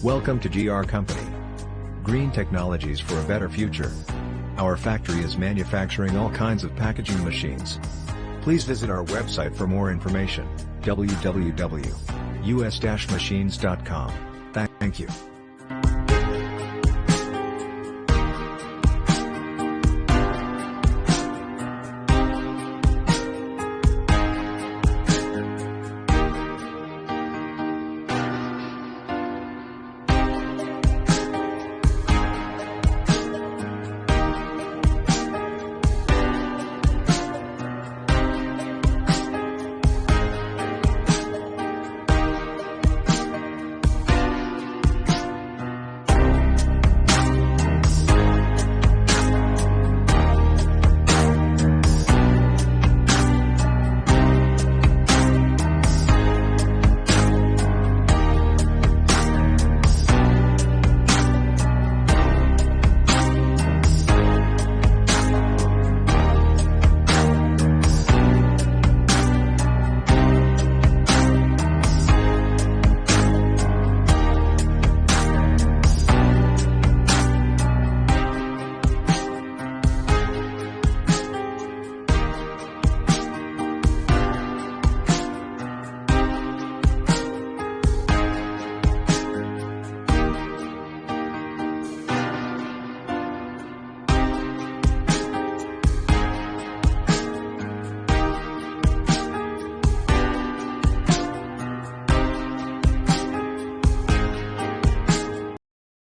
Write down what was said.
Welcome to GR Company. Green technologies for a better future. Our factory is manufacturing all kinds of packaging machines. Please visit our website for more information, www.us-machines.com. Thank you.